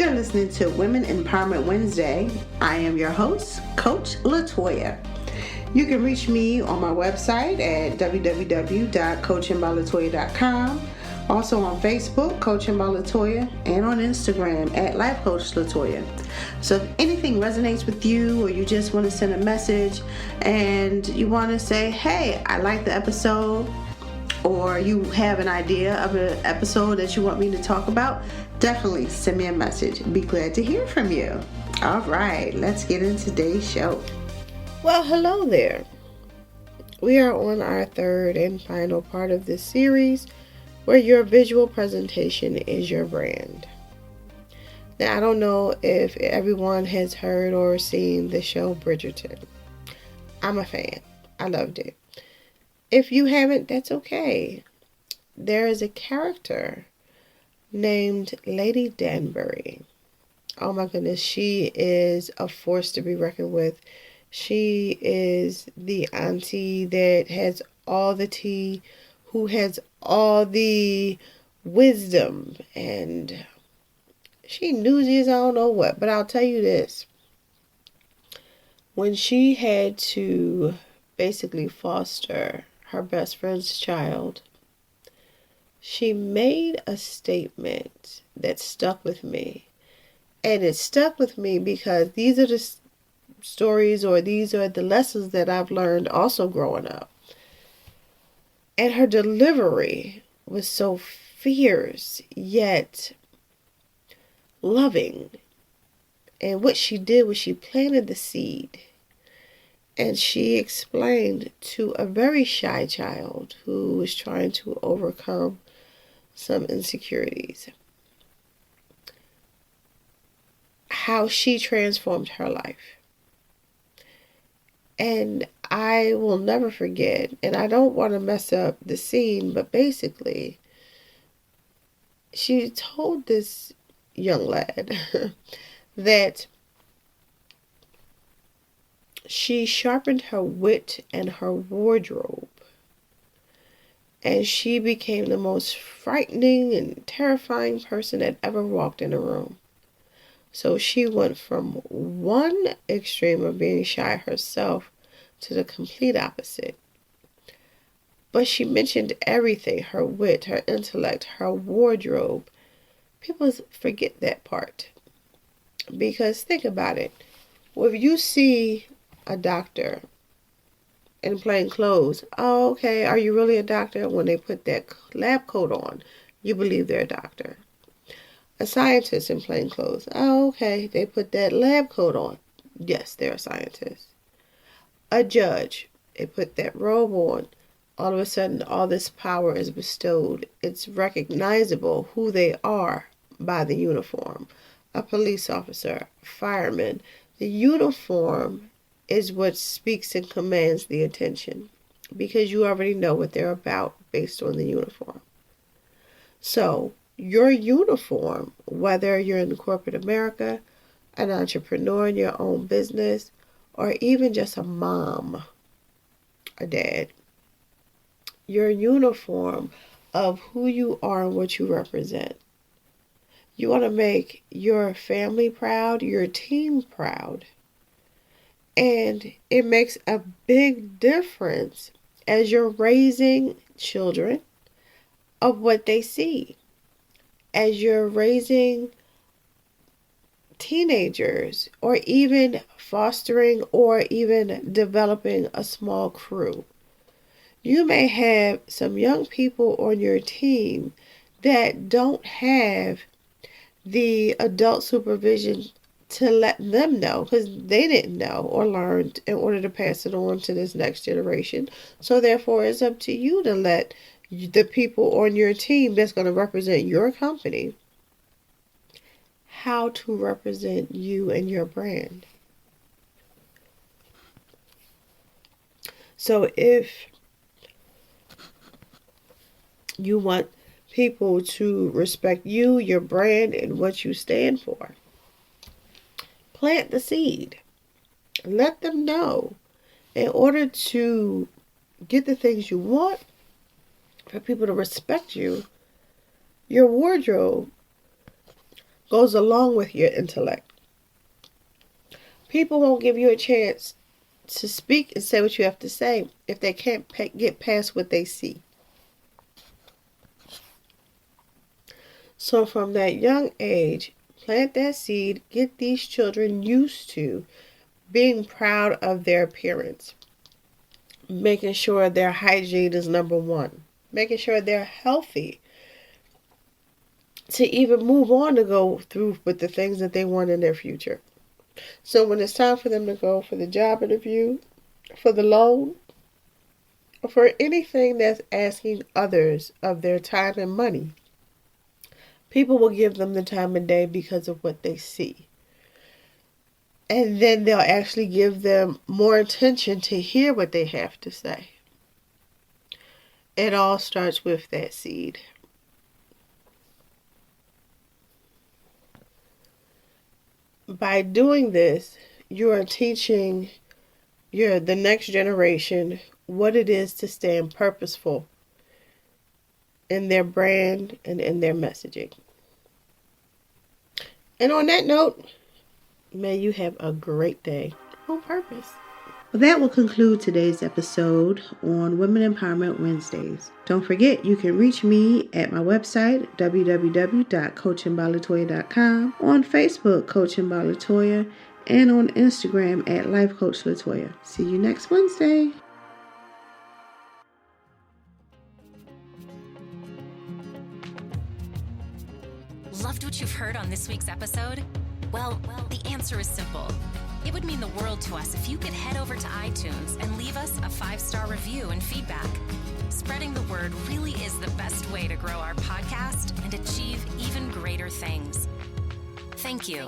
You're listening to Women Empowerment Wednesday. I am your host, Coach Latoya. You can reach me on my website at www.coachingbyLatoya.com. Also on Facebook, Coaching by Latoya, and on Instagram at Life Coach Latoya. So if anything resonates with you, or you just want to send a message and you want to say, hey, I like the episode, or you have an idea of an episode that you want me to talk about, definitely send me a message. Be glad to hear from you. All right, let's get into today's show. Well, hello there. We are on our third and final part of this series, where your visual presentation is your brand. Now, I don't know if everyone has heard or seen the show Bridgerton. I'm a fan. I loved it. If you haven't, that's okay. There is a character named Lady Danbury. Oh my goodness, she is a force to be reckoned with. She is the auntie that has all the tea, who has all the wisdom, and she newsies, I don't know what, but I'll tell you this. When she had to basically foster her best friend's child, she made a statement that stuck with me. And it stuck with me because these are the stories, or these are the lessons that I've learned also growing up. And her delivery was so fierce, yet loving. And what she did was she planted the seed. And she explained to a very shy child who was trying to overcome some insecurities how she transformed her life. And I will never forget, and I don't want to mess up the scene, but basically, she told this young lad that she sharpened her wit and her wardrobe, and she became the most frightening and terrifying person that ever walked in a room. So she went from one extreme of being shy herself to the complete opposite. But she mentioned everything, her wit, her intellect, her wardrobe. People forget that part. Because think about it. Well, if you see a doctor in plain clothes, oh, okay, are you really a doctor? When they put that lab coat on, you believe they're a doctor. A scientist in plain clothes, oh, okay, they put that lab coat on. Yes, they're a scientist. A judge, they put that robe on. All of a sudden, all this power is bestowed. It's recognizable who they are by the uniform. A police officer, fireman. The uniform is what speaks and commands the attention, because you already know what they're about based on the uniform. So, your uniform, whether you're in corporate America, an entrepreneur in your own business, or even just a mom, a dad, your uniform of who you are and what you represent. You want to make your family proud, your team proud. And it makes a big difference as you're raising children of what they see. As you're raising teenagers, or even fostering or even developing a small crew. You may have some young people on your team that don't have the adult supervision to let them know, because they didn't know or learned in order to pass it on to this next generation. So therefore, it's up to you to let the people on your team that's going to represent your company how to represent you and your brand. So if you want people to respect you, your brand, and what you stand for, plant the seed. Let them know. In order to get the things you want, for people to respect you, your wardrobe goes along with your intellect. People won't give you a chance to speak and say what you have to say if they can't get past what they see. So from that young age, plant that seed, get these children used to being proud of their appearance, making sure their hygiene is number one, making sure they're healthy to even move on to go through with the things that they want in their future. So when it's time for them to go for the job interview, for the loan, or for anything that's asking others of their time and money, people will give them the time of day because of what they see. And then they'll actually give them more attention to hear what they have to say. It all starts with that seed. By doing this, you are teaching the next generation what it is to stand purposeful in their brand and in their messaging. And on that note, may you have a great day on purpose. Well, that will conclude today's episode on Women Empowerment Wednesdays. Don't forget, you can reach me at my website, www.coachingbyLatoya.com, on Facebook, Coaching by Latoya, and on Instagram at Life Coach Latoya. See you next Wednesday. Loved what you've heard on this week's episode? Well, the answer is simple. It would mean the world to us if you could head over to iTunes and leave us a 5-star review and feedback. Spreading the word really is the best way to grow our podcast and achieve even greater things. Thank you.